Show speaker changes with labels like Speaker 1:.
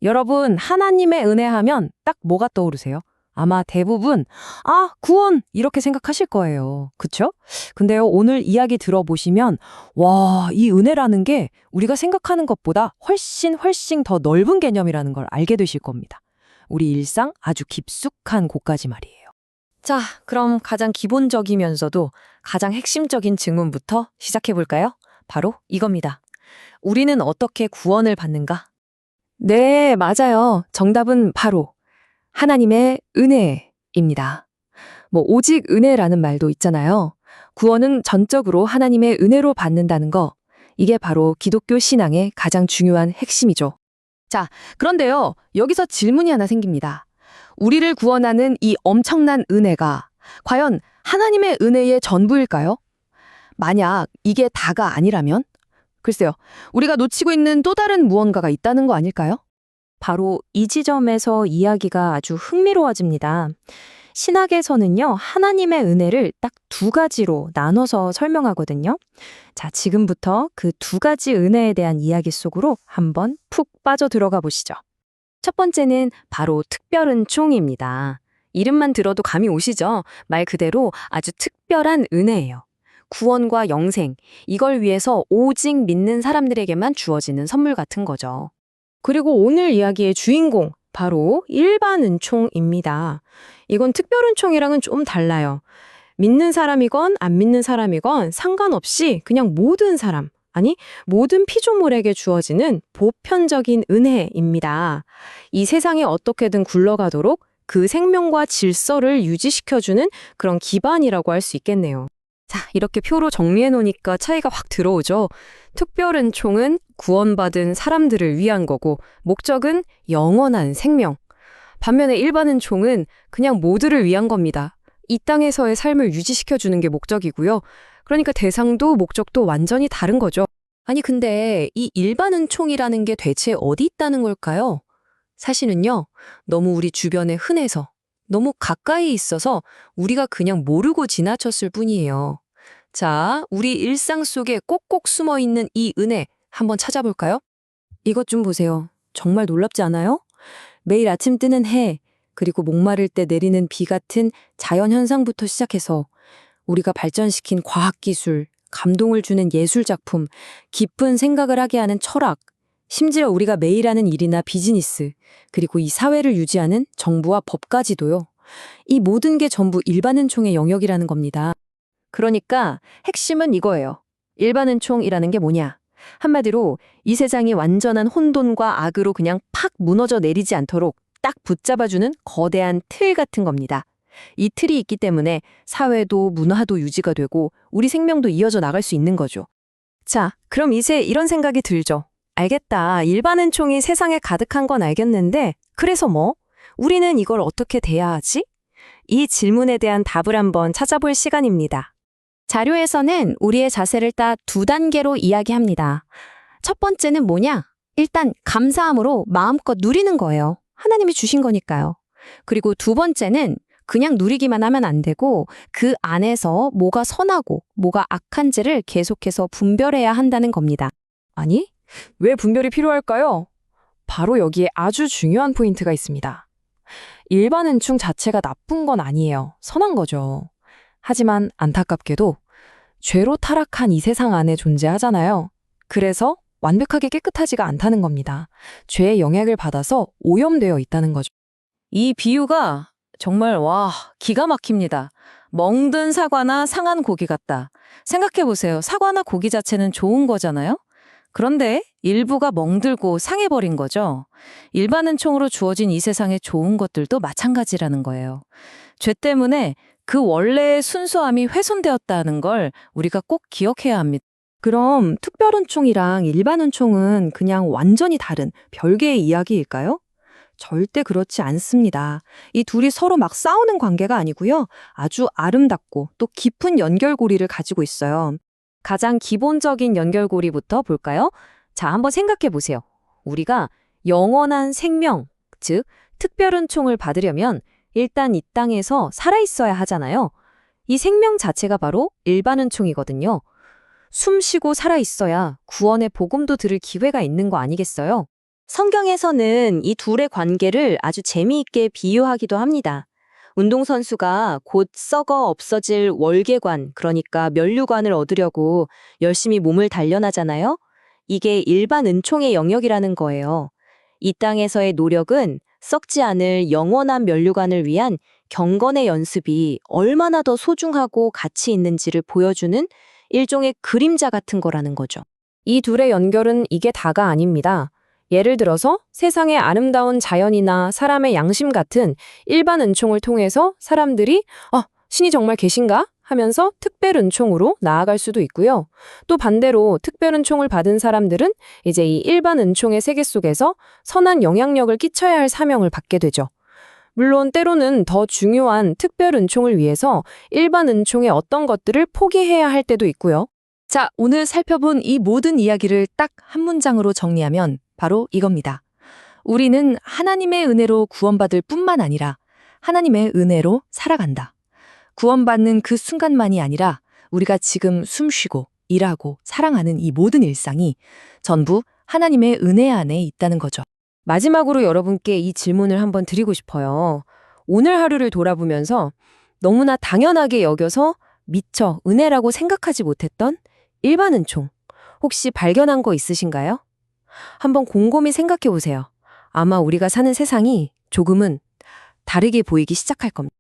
Speaker 1: 여러분, 하나님의 은혜 하면 딱 뭐가 떠오르세요? 아마 대부분, 구원! 이렇게 생각하실 거예요. 그쵸? 근데요, 오늘 이야기 들어보시면, 와, 이 은혜라는 게 우리가 생각하는 것보다 훨씬 더 넓은 개념이라는 걸 알게 되실 겁니다. 우리 일상 아주 깊숙한 곳까지 말이에요. 자, 그럼 가장 기본적이면서도 가장 핵심적인 질문부터 시작해 볼까요? 바로 이겁니다. 우리는 어떻게 구원을 받는가? 네, 맞아요. 정답은 바로 하나님의 은혜입니다. 오직 은혜라는 말도 있잖아요. 구원은 전적으로 하나님의 은혜로 받는다는 거. 이게 바로 기독교 신앙의 가장 중요한 핵심이죠. 자, 그런데요, 여기서 질문이 하나 생깁니다. 우리를 구원하는 이 엄청난 은혜가 과연 하나님의 은혜의 전부일까요? 만약 이게 다가 아니라면? 글쎄요, 우리가 놓치고 있는 또 다른 무언가가 있다는 거 아닐까요? 바로 이 지점에서 이야기가 아주 흥미로워집니다. 신학에서는요, 하나님의 은혜를 딱 두 가지로 나눠서 설명하거든요. 자, 지금부터 그 두 가지 은혜에 대한 이야기 속으로 한번 푹 빠져 들어가 보시죠. 첫 번째는 바로 특별은총입니다. 이름만 들어도 감이 오시죠? 말 그대로 아주 특별한 은혜예요. 구원과 영생, 이걸 위해서 오직 믿는 사람들에게만 주어지는 선물 같은 거죠. 그리고 오늘 이야기의 주인공, 바로 일반 은총입니다. 이건 특별 은총이랑은 좀 달라요. 믿는 사람이건 안 믿는 사람이건 상관없이 그냥 모든 사람, 아니 모든 피조물에게 주어지는 보편적인 은혜입니다. 이 세상에 어떻게든 굴러가도록 그 생명과 질서를 유지시켜주는 그런 기반이라고 할 수 있겠네요. 자, 이렇게 표로 정리해 놓으니까 차이가 확 들어오죠. 특별 은총은 구원받은 사람들을 위한 거고 목적은 영원한 생명. 반면에 일반 은총은 그냥 모두를 위한 겁니다. 이 땅에서의 삶을 유지시켜주는 게 목적이고요. 그러니까 대상도 목적도 완전히 다른 거죠. 아니 근데 이 일반 은총이라는 게 대체 어디 있다는 걸까요? 사실은요, 너무 우리 주변에 흔해서 너무 가까이 있어서 우리가 그냥 모르고 지나쳤을 뿐이에요. 자, 우리 일상 속에 꼭꼭 숨어 있는 이 은혜 한번 찾아볼까요? 이것 좀 보세요. 정말 놀랍지 않아요? 매일 아침 뜨는 해, 그리고 목마를 때 내리는 비 같은 자연 현상부터 시작해서 우리가 발전시킨 과학기술, 감동을 주는 예술작품, 깊은 생각을 하게 하는 철학, 심지어 우리가 매일 하는 일이나 비즈니스, 그리고 이 사회를 유지하는 정부와 법까지도요. 이 모든 게 전부 일반 은총의 영역이라는 겁니다. 그러니까 핵심은 이거예요. 일반 은총이라는 게 뭐냐? 한마디로 이 세상이 완전한 혼돈과 악으로 그냥 팍 무너져 내리지 않도록 딱 붙잡아주는 거대한 틀 같은 겁니다. 이 틀이 있기 때문에 사회도 문화도 유지가 되고 우리 생명도 이어져 나갈 수 있는 거죠. 자, 그럼 이제 이런 생각이 들죠. 알겠다. 일반 은총이 세상에 가득한 건 알겠는데 그래서 뭐? 우리는 이걸 어떻게 대해야 하지? 이 질문에 대한 답을 한번 찾아볼 시간입니다. 자료에서는 우리의 자세를 딱 두 단계로 이야기합니다. 첫 번째는 뭐냐? 일단 감사함으로 마음껏 누리는 거예요. 하나님이 주신 거니까요. 그리고 두 번째는 그냥 누리기만 하면 안 되고 그 안에서 뭐가 선하고 뭐가 악한지를 계속해서 분별해야 한다는 겁니다. 아니, 왜 분별이 필요할까요? 바로 여기에 아주 중요한 포인트가 있습니다. 일반 은총 자체가 나쁜 건 아니에요. 선한 거죠. 하지만 안타깝게도 죄로 타락한 이 세상 안에 존재하잖아요. 그래서 완벽하게 깨끗하지가 않다는 겁니다. 죄의 영향을 받아서 오염되어 있다는 거죠. 이 비유가 정말 기가 막힙니다. 멍든 사과나 상한 고기 같다. 생각해보세요. 사과나 고기 자체는 좋은 거잖아요? 그런데 일부가 멍들고 상해버린 거죠. 일반 은총으로 주어진 이 세상의 좋은 것들도 마찬가지라는 거예요. 죄 때문에 그 원래의 순수함이 훼손되었다는 걸 우리가 꼭 기억해야 합니다. 그럼 특별 은총이랑 일반 은총은 그냥 완전히 다른 별개의 이야기일까요? 절대 그렇지 않습니다. 이 둘이 서로 막 싸우는 관계가 아니고요. 아주 아름답고 또 깊은 연결고리를 가지고 있어요. 가장 기본적인 연결고리부터 볼까요? 자, 한번 생각해 보세요. 우리가 영원한 생명, 즉 특별 은총을 받으려면 일단 이 땅에서 살아있어야 하잖아요. 이 생명 자체가 바로 일반 은총이거든요. 숨 쉬고 살아있어야 구원의 복음도 들을 기회가 있는 거 아니겠어요?
Speaker 2: 성경에서는 이 둘의 관계를 아주 재미있게 비유하기도 합니다. 운동선수가 곧 썩어 없어질 월계관, 그러니까 면류관을 얻으려고 열심히 몸을 단련하잖아요. 이게 일반 은총의 영역이라는 거예요. 이 땅에서의 노력은 썩지 않을 영원한 면류관을 위한 경건의 연습이 얼마나 더 소중하고 가치 있는지를 보여주는 일종의 그림자 같은 거라는 거죠.
Speaker 1: 이 둘의 연결은 이게 다가 아닙니다. 예를 들어서 세상의 아름다운 자연이나 사람의 양심 같은 일반 은총을 통해서 사람들이 신이 정말 계신가? 하면서 특별 은총으로 나아갈 수도 있고요. 또 반대로 특별 은총을 받은 사람들은 이제 이 일반 은총의 세계 속에서 선한 영향력을 끼쳐야 할 사명을 받게 되죠. 물론 때로는 더 중요한 특별 은총을 위해서 일반 은총의 어떤 것들을 포기해야 할 때도 있고요.
Speaker 3: 자, 오늘 살펴본 이 모든 이야기를 딱 한 문장으로 정리하면 바로 이겁니다. 우리는 하나님의 은혜로 구원받을 뿐만 아니라 하나님의 은혜로 살아간다. 구원받는 그 순간만이 아니라 우리가 지금 숨쉬고 일하고 사랑하는 이 모든 일상이 전부 하나님의 은혜 안에 있다는 거죠.
Speaker 1: 마지막으로 여러분께 이 질문을 한번 드리고 싶어요. 오늘 하루를 돌아보면서 너무나 당연하게 여겨서 미처 은혜라고 생각하지 못했던 일반 은총, 혹시 발견한 거 있으신가요? 한번 곰곰이 생각해 보세요. 아마 우리가 사는 세상이 조금은 다르게 보이기 시작할 겁니다.